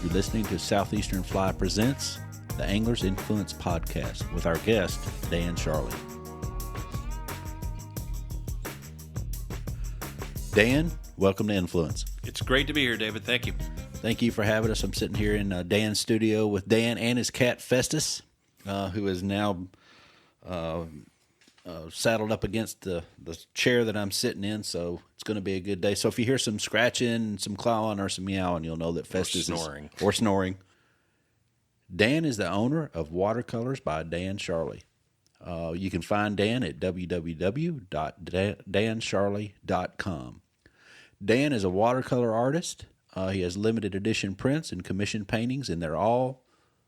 You're listening to Southeastern Fly Presents the Angler's Influence Podcast with our guest, Dan Sharley. Dan, welcome to Influence. It's great to be here, David. Thank you. Thank you for having us. I'm sitting here in Dan's studio with Dan and his cat Festus, who is now saddled up against the chair that I'm sitting in, so it's going to be a good day. So if you hear some scratching, some clawing, or some meowing, you'll know that Festus or snoring. Dan is the owner of Watercolors by Dan Sharley. You can find Dan at www.dansharley.com. Dan is a watercolor artist. He has limited edition prints and commissioned paintings, and they're all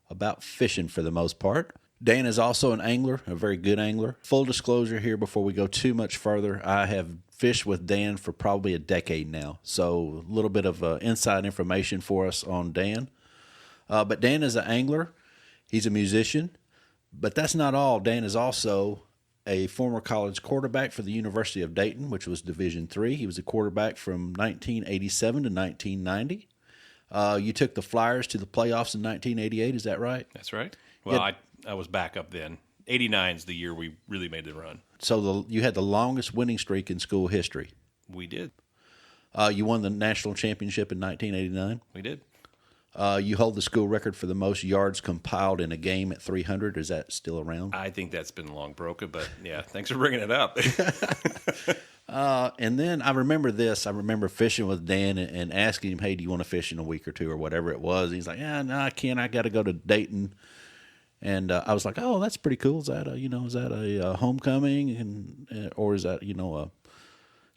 about fishing for the most part. Dan is also an angler, a very good angler. Full disclosure here before we go too much further, I have fished with Dan for probably a decade now, so a little bit of inside information for us on Dan. But Dan is an angler. He's a musician, but that's not all. Dan is also a former college quarterback for the University of Dayton, which was Division III. He was a quarterback from 1987 to 1990. You took the Flyers to the playoffs in 1988, is that right? That's right. Well, I was back up then. 89 is the year we really made the run. So you had the longest winning streak in school history. We did. You won the national championship in 1989. We did. You hold the school record for the most yards compiled in a game at 300. Is that still around? I think that's been long broken, but yeah, thanks for bringing it up. And then I remember this. I remember fishing with Dan and asking him, hey, do you want to fish in a week or two or whatever it was? And he's like, yeah, no, I can't. I got to go to Dayton. And I was like, oh, that's pretty cool. Is that a homecoming or is that,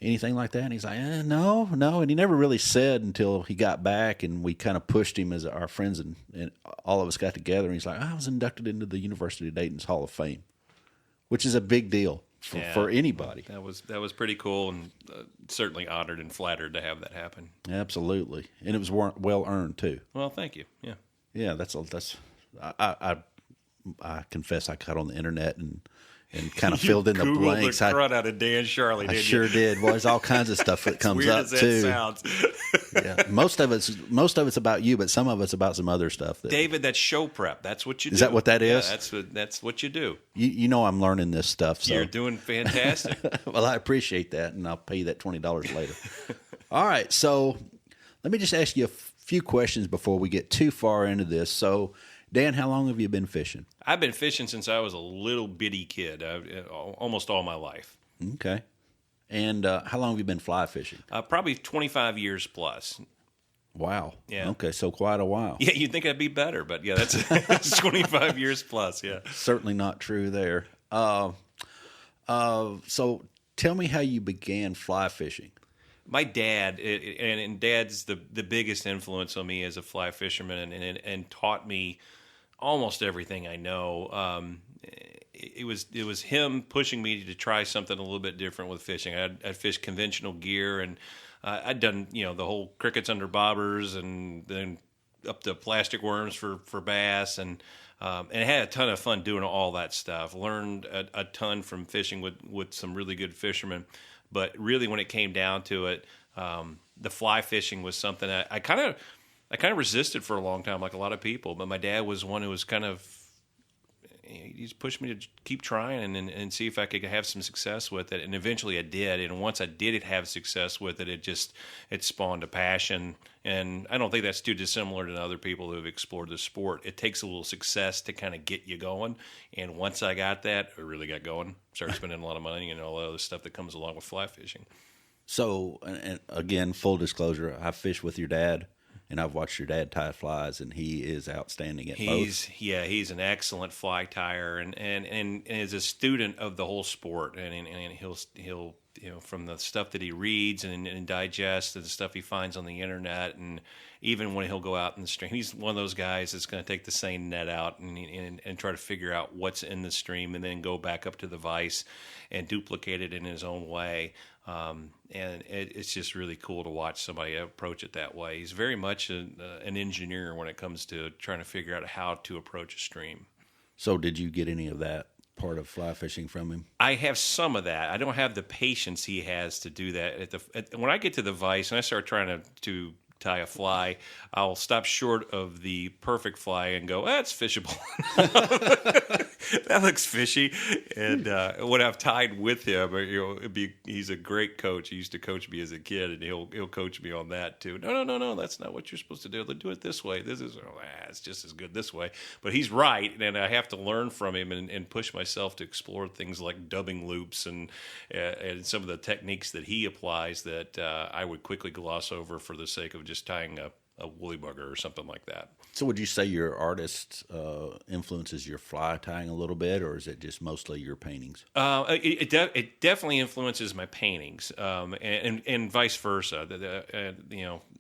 anything like that? And he's like, no. And he never really said until he got back, and we kind of pushed him as our friends and all of us got together. And he's like, I was inducted into the University of Dayton's Hall of Fame, which is a big deal for anybody. That was pretty cool, and certainly honored and flattered to have that happen. Absolutely. And it was well earned too. Well, thank you. Yeah. Yeah. I confess I got on the internet and kind of filled in the blanks. The crud out of Dan Sharley, didn't you? I sure did. Well, there's all kinds of stuff that comes up too. Sounds. Yeah, most of it's about you, but some of it's about some other stuff. David, that's show prep. That's what you do. Is that what that is? Yeah, that's what you do. You know I'm learning this stuff. So. You're doing fantastic. Well, I appreciate that, and I'll pay you that $20 later. All right, so let me just ask you a few questions before we get too far into this. So, Dan, how long have you been fishing? I've been fishing since I was a little bitty kid, almost all my life. Okay. And how long have you been fly fishing? Probably 25 years plus. Wow. Yeah. Okay, so quite a while. Yeah, you'd think I'd be better, but yeah, that's 25 years plus, yeah. Certainly not true there. So tell me how you began fly fishing. My dad, and Dad's the biggest influence on me as a fly fisherman, and taught me almost everything I know. It was him pushing me to try something a little bit different with fishing. I'd fished conventional gear, and I'd done the whole crickets under bobbers, and then up to plastic worms for bass, and I had a ton of fun doing all that stuff. Learned a ton from fishing with some really good fishermen. But really, when it came down to it, the fly fishing was something I kind of resisted for a long time, like a lot of people. But my dad was one who was he's pushed me to keep trying and see if I could have some success with it. And eventually I did. And once I did have success with it, it spawned a passion. And I don't think that's too dissimilar to other people who have explored the sport. It takes a little success to kind of get you going. And once I got that, I really got going. Started spending a lot of money and all the other stuff that comes along with fly fishing. So, and again, full disclosure, I fished with your dad. And I've watched your dad tie flies, and he is outstanding at both. He's an excellent fly tyer, and is a student of the whole sport. And he'll from the stuff that he reads and digests, and the stuff he finds on the internet, and even when he'll go out in the stream, he's one of those guys that's going to take the seine net out and try to figure out what's in the stream, and then go back up to the vise and duplicate it in his own way. And it's just really cool to watch somebody approach it that way. He's very much an engineer when it comes to trying to figure out how to approach a stream. So did you get any of that part of fly fishing from him? I have some of that. I don't have the patience he has to do that. When I get to the vise and I start trying to tie a fly, I'll stop short of the perfect fly and go, that's fishable. That looks fishy. And when I've tied with him, he's a great coach. He used to coach me as a kid, and he'll coach me on that too. No, that's not what you're supposed to do. Do it this way. It's just as good this way. But he's right, and I have to learn from him and push myself to explore things like dubbing loops and some of the techniques that he applies that I would quickly gloss over for the sake of just tying a woolly bugger or something like that. So would you say your artist influences your fly tying a little bit, or is it just mostly your paintings? It definitely influences my paintings, and vice versa.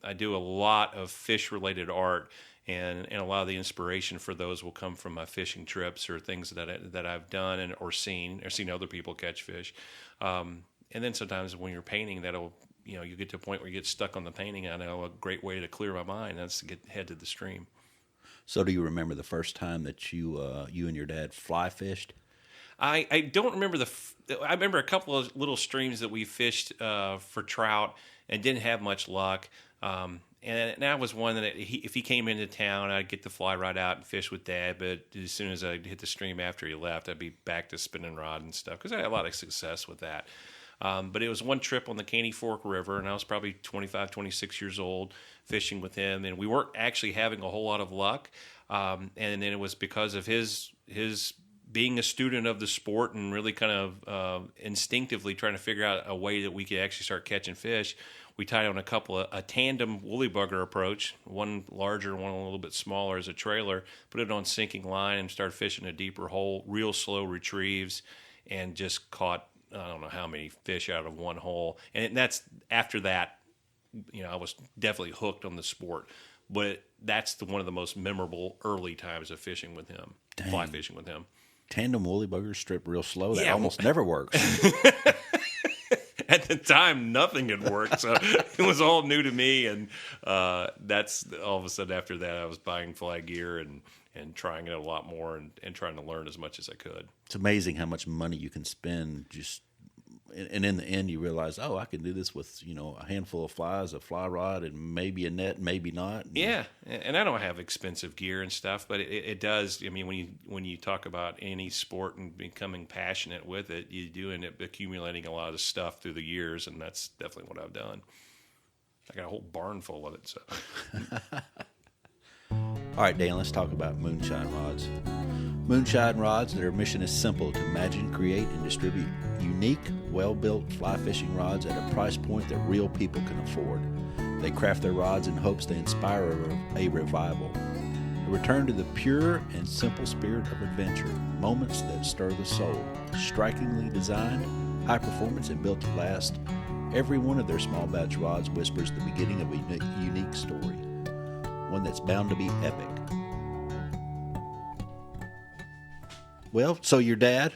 I do a lot of fish-related art, and a lot of the inspiration for those will come from my fishing trips or things that I've done or seen other people catch fish. And then sometimes when you're painting, you get to a point where you get stuck on the painting. I know a great way to clear my mind, that's to head to the stream. So do you remember the first time that you and your dad fly fished? I don't remember I remember a couple of little streams that we fished for trout and didn't have much luck. And that was one that if he came into town, I'd get the fly rod out and fish with Dad. But as soon as I hit the stream after he left, I'd be back to spinning rod and stuff because I had a lot of success with that. But it was one trip on the Caney Fork River, and I was probably 25, 26 years old fishing with him, and we weren't actually having a whole lot of luck. And then it was because of his being a student of the sport and really kind of instinctively trying to figure out a way that we could actually start catching fish. We tied on a tandem woolly bugger approach, one larger, one a little bit smaller as a trailer, put it on sinking line and started fishing a deeper hole, real slow retrieves, and just caught I don't know how many fish out of one hole. And that's after that, I was definitely hooked on the sport. But that's one of the most memorable early times of fishing with him, fly fishing with him. Tandem woolly buggers strip real slow. That almost never works. At the time, nothing had worked, so it was all new to me. And that's all of a sudden after that, I was buying fly gear and trying it a lot more and trying to learn as much as I could. It's amazing how much money you can spend and in the end you realize, I can do this with, a handful of flies, a fly rod, and maybe a net, maybe not. Yeah, and I don't have expensive gear and stuff, but it does. I mean, when you talk about any sport and becoming passionate with it, you do end up accumulating a lot of stuff through the years, and that's definitely what I've done. I got a whole barn full of it, so... All right, Dan, let's talk about moonshine rods. Moonshine rods, their mission is simple: to imagine, create, and distribute unique, well-built fly fishing rods at a price point that real people can afford. They craft their rods in hopes they inspire a revival. A return to the pure and simple spirit of adventure, moments that stir the soul. Strikingly designed, high performance, and built to last, every one of their small batch rods whispers the beginning of a unique story. One that's bound to be epic. Well, so your dad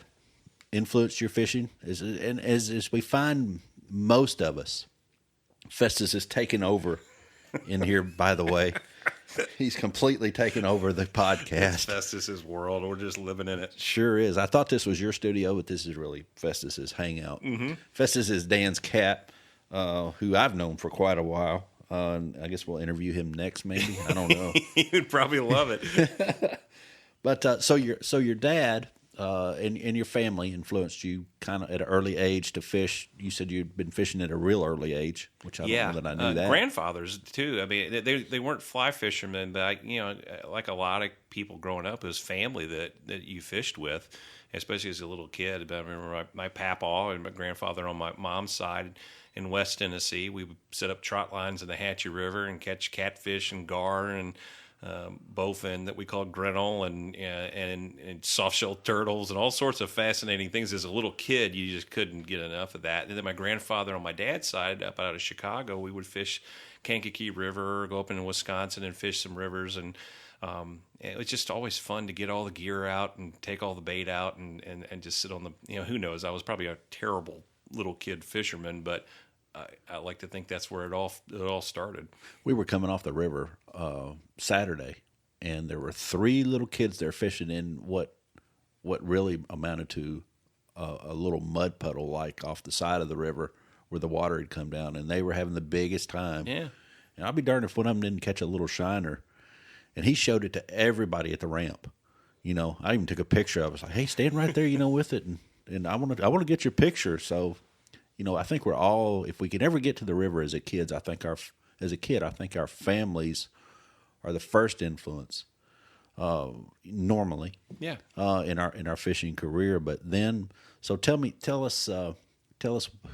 influenced your fishing, and as we find most of us, Festus is taking over in here, by the way. He's completely taken over the podcast. It's Festus's world. We're just living in it. Sure is. I thought this was your studio, but this is really Festus's hangout. Mm-hmm. Festus is Dan's cat, who I've known for quite a while. I guess we'll interview him next, maybe. I don't know. You'd probably love it. But so your dad and your family influenced you kind of at an early age to fish. You said you'd been fishing at a real early age, which I don't know that I knew that. Grandfathers too. I mean, they weren't fly fishermen, but like a lot of people growing up, it was family that you fished with, especially as a little kid. But I remember my papaw and my grandfather on my mom's side. In West Tennessee, we would set up trot lines in the Hatchie River and catch catfish and gar and bowfin that we called grinnell and soft-shell turtles and all sorts of fascinating things. As a little kid, you just couldn't get enough of that. And then my grandfather on my dad's side, up out of Chicago, we would fish Kankakee River, go up into Wisconsin and fish some rivers. And it was just always fun to get all the gear out and take all the bait out and just sit on the, who knows, I was probably a terrible little kid fisherman, but I like to think that's where it all started. We were coming off the river Saturday, and there were 3 little kids there fishing in what really amounted to a little mud puddle, like off the side of the river where the water had come down, and they were having the biggest time. Yeah. And I'll be darned if one of them didn't catch a little shiner. And he showed it to everybody at the ramp. I even took a picture of it. I was like, hey, stand right there, with it. And I want to get your picture. So, I think we're all, if we can ever get to the river as a kid, I think our families are the first influence, normally. Yeah. In our fishing career. But then, so tell us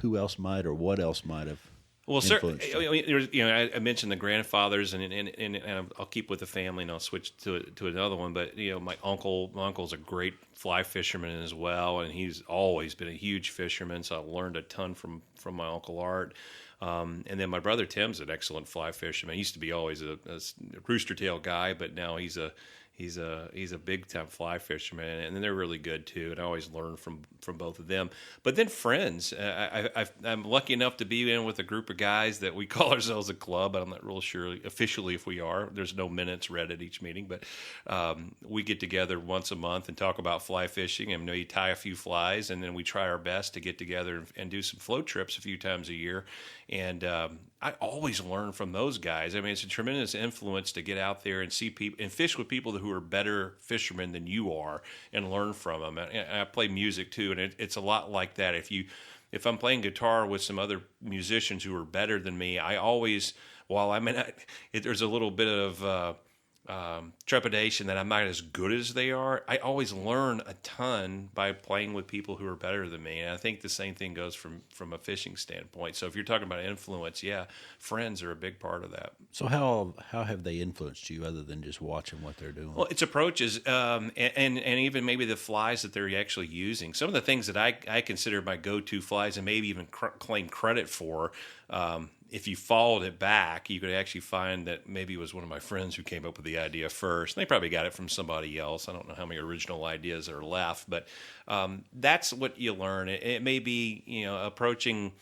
who else might or what else might have. Well, certainly, I mentioned the grandfathers, and I'll keep with the family, and I'll switch to another one. But my uncle's a great fly fisherman as well, and he's always been a huge fisherman. So I learned a ton from my Uncle Art. And then my brother Tim's an excellent fly fisherman. He used to be always a rooster tail guy, but now he's a big time fly fisherman, and then they're really good too. And I always learn from both of them. But then friends, I'm lucky enough to be in with a group of guys that we call ourselves a club. I'm not real sure officially if we are. There's no minutes read at each meeting, but we get together once a month and talk about fly fishing, and we tie a few flies, and then we try our best to get together and do some float trips a few times a year. And I always learn from those guys. I mean, it's a tremendous influence to get out there and see people and fish with people who are better fishermen than you are and learn from them. And I play music too, and it's a lot like that. If I'm playing guitar with some other musicians who are better than me, I always, there's a little bit of trepidation that I'm not as good as they are. I always learn a ton by playing with people who are better than me, and I think the same thing goes from a fishing standpoint. So if you're talking about influence, friends are a big part of that. So how have they influenced you other than just watching what they're doing? Well, it's approaches, and even maybe the flies that they're actually using. Some of the things that I consider my go-to flies, and maybe even claim credit for. If you followed it back, you could actually find that maybe it was one of my friends who came up with the idea first. They probably got it from somebody else. I don't know how many original ideas are left, but that's what you learn. It may be, approaching.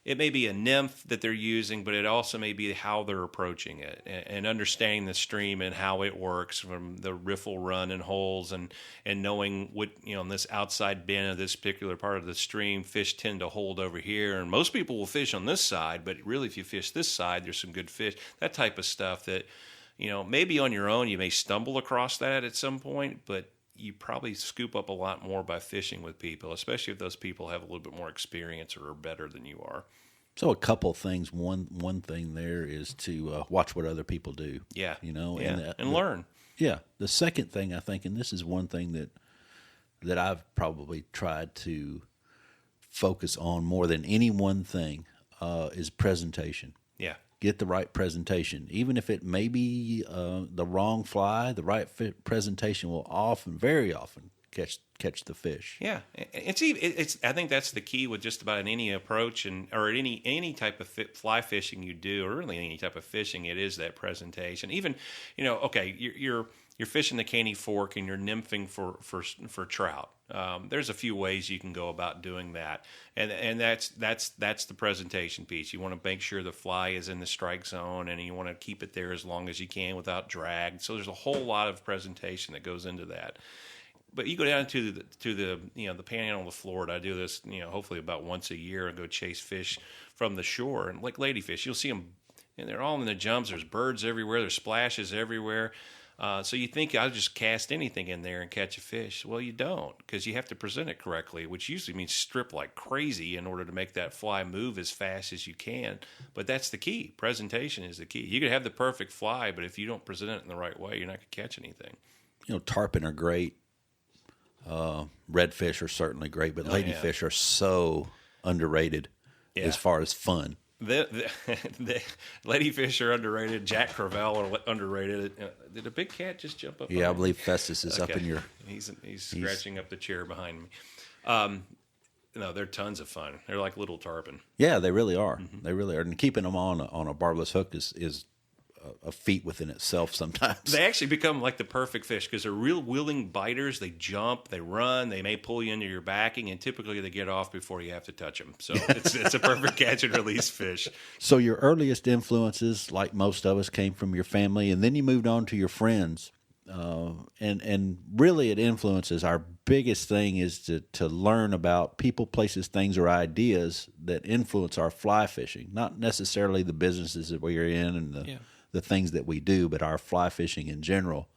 It may be a nymph that they're using, but it also may be how they're approaching it and understanding the stream and how it works from the riffle run and holes and knowing what, in this outside bend of this particular part of the stream, fish tend to hold over here. And most people will fish on this side, but really if you fish this side, there's some good fish. That type of stuff that, maybe on your own you may stumble across that at some point, but you probably scoop up a lot more by fishing with people, especially if those people have a little bit more experience or are better than you are. So a couple things. One thing there is to watch what other people do. Yeah. And learn. Yeah. The second thing I think, and this is one thing that I've probably tried to focus on more than any one thing, is presentation. Yeah. Get the right presentation. Even if it may be the wrong fly, the right presentation will very often catch the fish. Yeah, it's. I think that's the key with just about any approach or any type of fly fishing you do, or really any type of fishing. It is that presentation. Even okay, you're fishing the Caney Fork and you're nymphing for trout. There's a few ways you can go about doing that, and that's the presentation piece. You want to make sure the fly is in the strike zone, and you want to keep it there as long as you can without drag. So there's a whole lot of presentation that goes into that. But you go down to the the Panhandle of Florida. I do this hopefully about once a year and go chase fish from the shore, and like ladyfish, you'll see them, and they're all in the jumps. There's birds everywhere. There's splashes everywhere. So you think I'll just cast anything in there and catch a fish. Well, you don't, because you have to present it correctly, which usually means strip like crazy in order to make that fly move as fast as you can. But that's the key. Presentation is the key. You could have the perfect fly, but if you don't present it in the right way, you're not going to catch anything. Tarpon are great. Redfish are certainly great, but ladyfish are so underrated as far as fun. The ladyfish are underrated. Jack Crevalle are underrated. Did a big cat just jump up? Yeah, I believe Festus is up in your. He's scratching up the chair behind me. No, they're tons of fun. They're like little tarpon. Yeah, they really are. Mm-hmm. They really are. And keeping them on a barbless hook is a feat within itself sometimes. They actually become like the perfect fish because they're real willing biters. They jump, they run, they may pull you into your backing, and typically they get off before you have to touch them. So it's a perfect catch and release fish. So your earliest influences, like most of us, came from your family, and then you moved on to your friends. And really it influences. Our biggest thing is to learn about people, places, things, or ideas that influence our fly fishing. Not necessarily the businesses that we are in and the things that we do, but our fly fishing in general.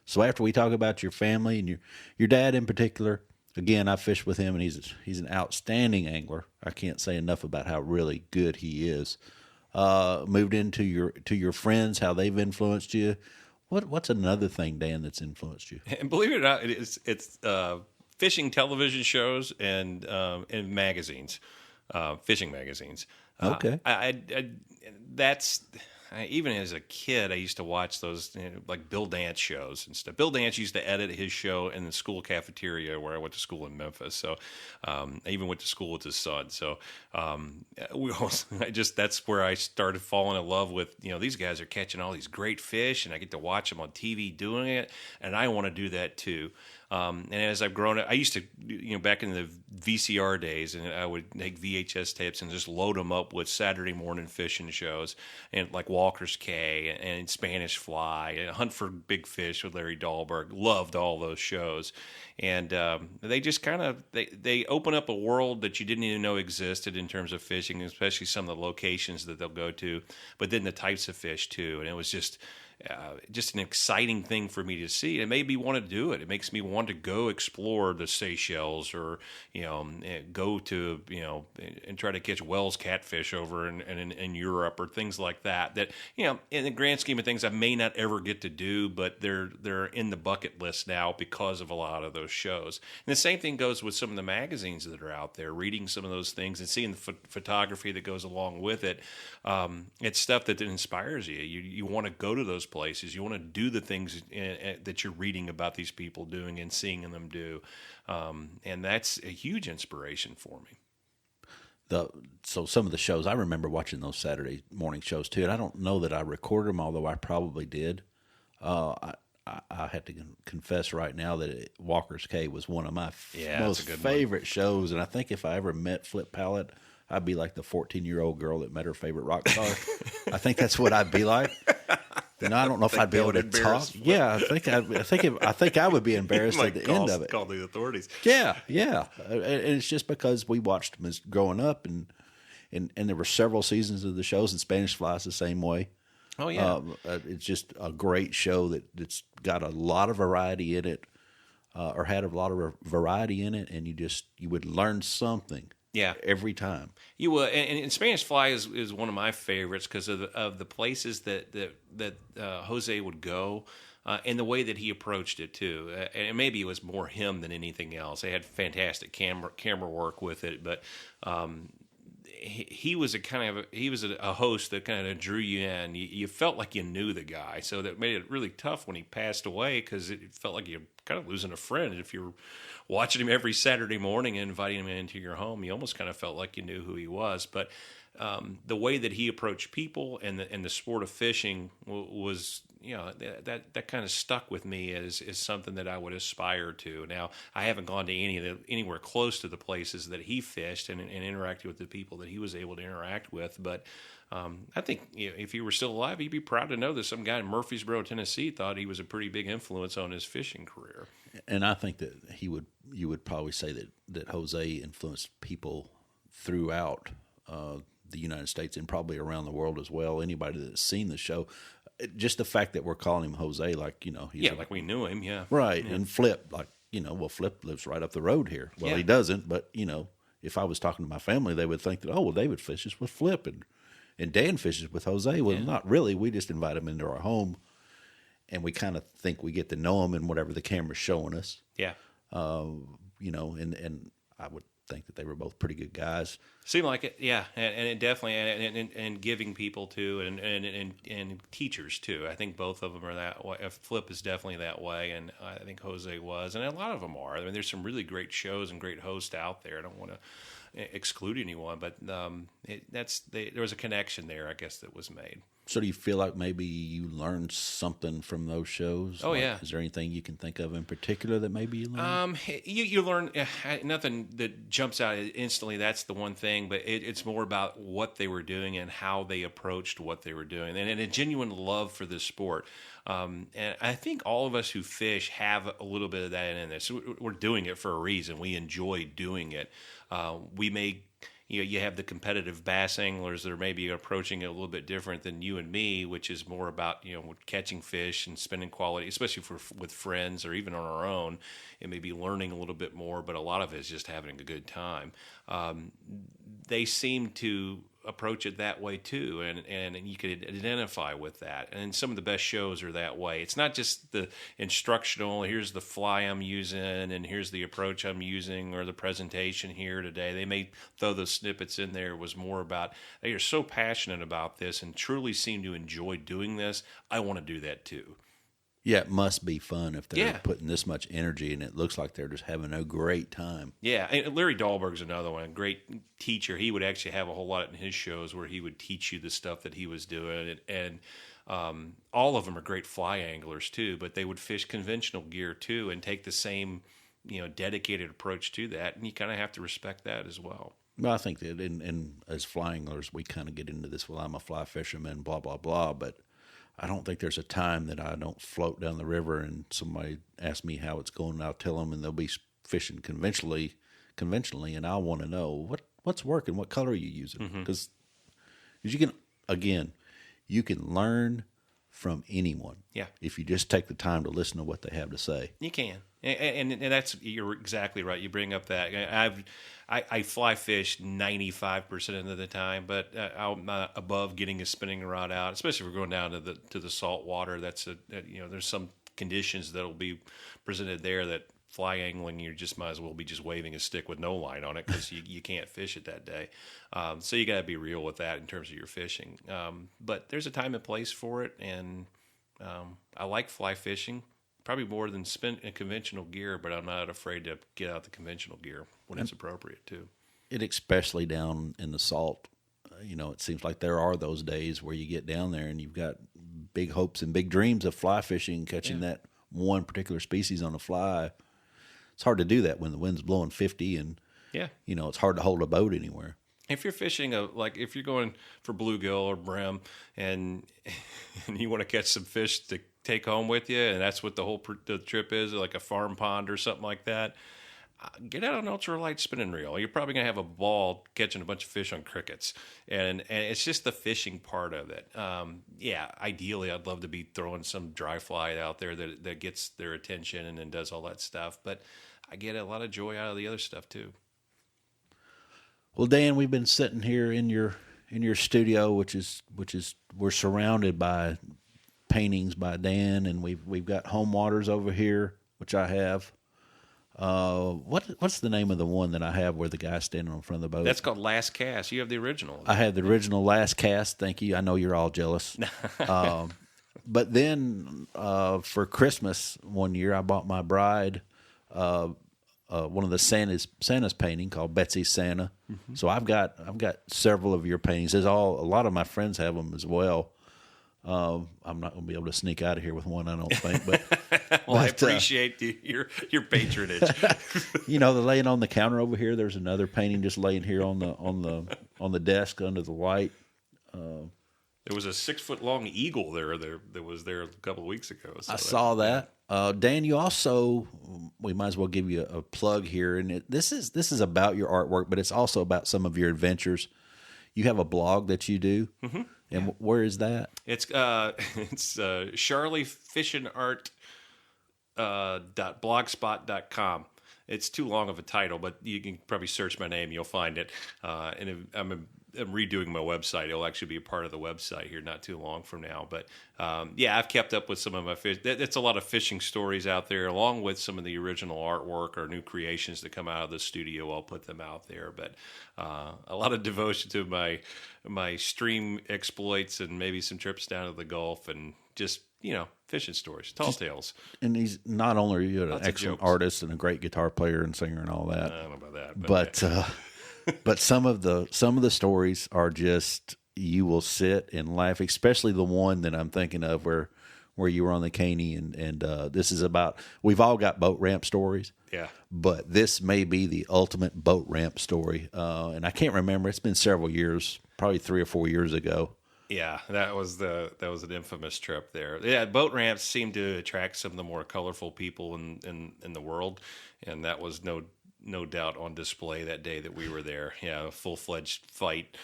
So after we talk about your family and your dad in particular, again, I fished with him, and he's an outstanding angler. I can't say enough about how really good he is. Moved into your friends, how they've influenced you. What's another thing, Dan, that's influenced you? And believe it or not, it's fishing television shows and magazines, fishing magazines. Okay. That's even as a kid, I used to watch those like Bill Dance shows and stuff. Bill Dance used to edit his show in the school cafeteria where I went to school in Memphis. So I even went to school with his son. So that's where I started falling in love with, these guys are catching all these great fish, and I get to watch them on TV doing it, and I want to do that too. And as I've grown up, I used to, back in the VCR days, and I would take VHS tapes and just load them up with Saturday morning fishing shows, and like Walker's Cay and Spanish Fly and Hunt for Big Fish with Larry Dahlberg. Loved all those shows. And they just kind of, they open up a world that you didn't even know existed in terms of fishing, especially some of the locations that they'll go to, but then the types of fish too. And it was just an exciting thing for me to see. It made me want to do it. It makes me want to go explore the Seychelles or, go to, and try to catch Wells catfish over in Europe or things like that. That, in the grand scheme of things, I may not ever get to do, but they're in the bucket list now because of a lot of those shows. And the same thing goes with some of the magazines that are out there, reading some of those things and seeing the photography that goes along with it. It's stuff that inspires you. You want to go to those places. You want to do the things that you're reading about these people doing and seeing them do. And that's a huge inspiration for me. So some of the shows, I remember watching those Saturday morning shows too, and I don't know that I recorded them, although I probably did. I have to confess right now that Walker's Cay was one of my most favorite shows, and I think if I ever met Flip Pallett, I'd be like the 14-year-old girl that met her favorite rock star. I think that's what I'd be like. And I don't know if I'd be able to talk. Yeah, I think I would be embarrassed at the end of it. Call the authorities. Yeah, and it's just because we watched them as growing up, and there were several seasons of the shows, and Spanish Fly's the same way. Oh yeah, it's just a great show that's got a lot of variety in it, or had a lot of variety in it, and you would learn something. Yeah, every time you will. And Spanish Fly is one of my favorites because of the places that Jose would go, and the way that he approached it too. And maybe it was more him than anything else. They had fantastic camera work with it, but he was a host that kind of drew you in. You felt like you knew the guy, so that made it really tough when he passed away because it felt like you're kind of losing a friend. If you're watching him every Saturday morning and inviting him into your home, you almost kind of felt like you knew who he was. But the way that he approached people and the sport of fishing was, that kind of stuck with me as something that I would aspire to. Now, I haven't gone to anywhere close to the places that he fished and interacted with the people that he was able to interact with, but I think if he were still alive, he'd be proud to know that some guy in Murfreesboro, Tennessee, thought he was a pretty big influence on his fishing career. And I think that you would probably say that Jose influenced people throughout the United States and probably around the world as well. Anybody that's seen the show, just the fact that we're calling him Jose, like like we knew him, right. Yeah. And Flip, Flip lives right up the road here. Well, he doesn't, but if I was talking to my family, they would think that David fishes with Flip and Dan fishes with Jose. Well, not really. We just invite him into our home, and we kind of think we get to know him in whatever the camera's showing us. Yeah. And I would think that they were both pretty good guys. Seemed like it, yeah, and it definitely, and giving people too, and teachers too. I think both of them are that way. Flip is definitely that way, and I think Jose was, and a lot of them are. I mean, there's some really great shows and great hosts out there. I don't want to exclude anyone, but there was a connection there, I guess, that was made. So do you feel like maybe you learned something from those shows? Oh, yeah. Is there anything you can think of in particular that maybe you learned? You learn nothing that jumps out instantly. That's the one thing, but it's more about what they were doing and how they approached what they were doing, and a genuine love for this sport. And I think all of us who fish have a little bit of that in this. We're doing it for a reason. We enjoy doing it. We may. You have the competitive bass anglers that are maybe approaching it a little bit different than you and me, which is more about catching fish and spending quality, especially with friends or even on our own. It may be learning a little bit more, but a lot of it is just having a good time. They seem to approach it that way too, and you could identify with that. And some of the best shows are that way. It's not just the instructional, here's the fly I'm using and here's the approach I'm using or the presentation here today. They may throw those snippets in there. It was more about, they are so passionate about this and truly seem to enjoy doing this. I want to do that too. Yeah, it must be fun if they're putting this much energy, and it looks like they're just having a great time. Yeah, and Larry Dahlberg's another one, a great teacher. He would actually have a whole lot in his shows where he would teach you the stuff that he was doing, and all of them are great fly anglers too, but they would fish conventional gear too and take the same dedicated approach to that, and you kind of have to respect that as well. Well, I think that in as fly anglers, we kind of get into this, well, I'm a fly fisherman, blah, blah, blah, but I don't think there's a time that I don't float down the river and somebody asks me how it's going, and I'll tell them, and they'll be fishing conventionally, and I'll want to know what's working, what color are you using, because you can learn from anyone. Yeah, if you just take the time to listen to what they have to say. You can, and that's, you're exactly right. You bring up that I fly fish 95% of the time, but I'm above getting a spinning rod out, especially if we're going down to the salt water. That's there's some conditions that'll be presented there that fly angling, you just might as well be just waving a stick with no line on it because you can't fish it that day. So you got to be real with that in terms of your fishing. But there's a time and place for it, and I like fly fishing probably more than spin conventional gear, but I'm not afraid to get out the conventional gear when it's appropriate too. It especially down in the salt. It seems like there are those days where you get down there and you've got big hopes and big dreams of fly fishing, catching that one particular species on a fly. It's hard to do that when the wind's blowing 50 and, it's hard to hold a boat anywhere. If you're fishing, if you're going for bluegill or brim and you want to catch some fish to take home with you, and that's what the trip is, like a farm pond or something like that, get out an ultralight spinning reel. You're probably going to have a ball catching a bunch of fish on crickets. And it's just the fishing part of it. Ideally, I'd love to be throwing some dry fly out there that gets their attention and then does all that stuff. But I get a lot of joy out of the other stuff too. Well, Dan, we've been sitting here in your studio, which is we're surrounded by paintings by Dan, and we've got home waters over here, which I have. What's the name of the one that I have where the guy's standing in front of the boat? That's called Last Cast. You have the original. I have the original Last Cast. Thank you. I know you're all jealous. But then for Christmas one year, I bought my bride one of the Santa's painting called Betsy's Santa. Mm-hmm. So I've got several of your paintings. A lot of my friends have them as well. I'm not going to be able to sneak out of here with one, I don't think. But I appreciate your patronage. The laying on the counter over here. There's another painting just laying here on the desk under the light. There was a 6-foot-long eagle there that was there a couple of weeks ago. So I saw that. Dan, you also, we might as well give you a plug here, and this is about your artwork, but it's also about some of your adventures. You have a blog that you do, and where is that? It's Sharley Fishing Art .blogspot.com. It's too long of a title, but you can probably search my name, you'll find it. And I'm redoing my website. It'll actually be a part of the website here not too long from now. But I've kept up with some of my fish. It's a lot of fishing stories out there, along with some of the original artwork or new creations that come out of the studio. I'll put them out there. But a lot of devotion to my stream exploits and maybe some trips down to the Gulf and just fishing stories, tall tales. And he's not only are you an excellent artist and a great guitar player and singer and all that. I don't know about that, but some of the stories are just you will sit and laugh, especially the one that I'm thinking of where you were on the Caney, and this is about, we've all got boat ramp stories. Yeah. But this may be the ultimate boat ramp story. And I can't remember. It's been several years, probably 3 or 4 years ago. Yeah, that was an infamous trip there. Yeah, boat ramps seem to attract some of the more colorful people in the world, and that was no doubt on display that day that we were there. Yeah, a full-fledged fight.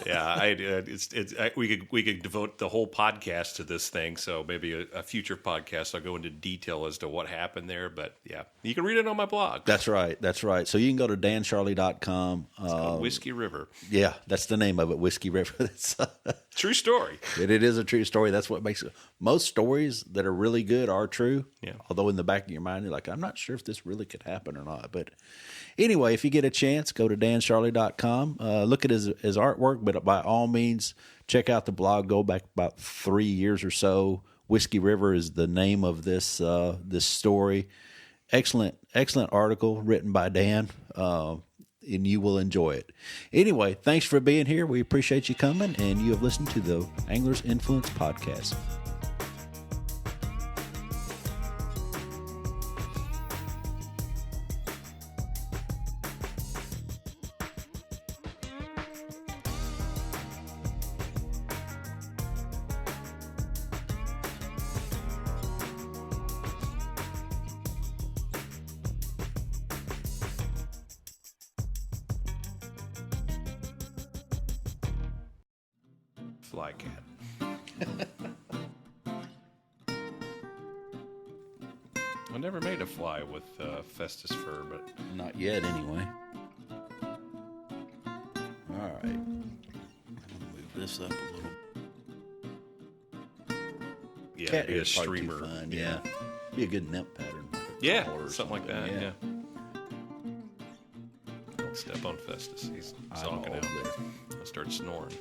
Yeah, we could devote the whole podcast to this thing. So maybe a future podcast I'll go into detail as to what happened there. But yeah, you can read it on my blog. That's right. So you can go to dansharley.com. It's called Whiskey River. Yeah, that's the name of it, Whiskey River. True story. It is a true story. That's what makes it. Most stories that are really good are true. Yeah. Although in the back of your mind, you're like, I'm not sure if this really could happen or not. But anyway, if you get a chance, go to dansharley.com. Look at his artwork, but by all means, check out the blog. Go back about 3 years or so. Whiskey River is the name of this story. Excellent article written by Dan. And you will enjoy it. Anyway, thanks for being here. We appreciate you coming, and you have listened to the Anglers Influence Podcast. Fly cat. I never made a fly with Festus fur, but Not yet, anyway. All right. Move this up a little. yeah, Cat it hair is is probably too streamer. fun. Yeah. Be a good nymph pattern. Yeah, Or something like that. yeah. Yeah. Don't step on Festus. He's I zonking know out. there. I'll start snoring.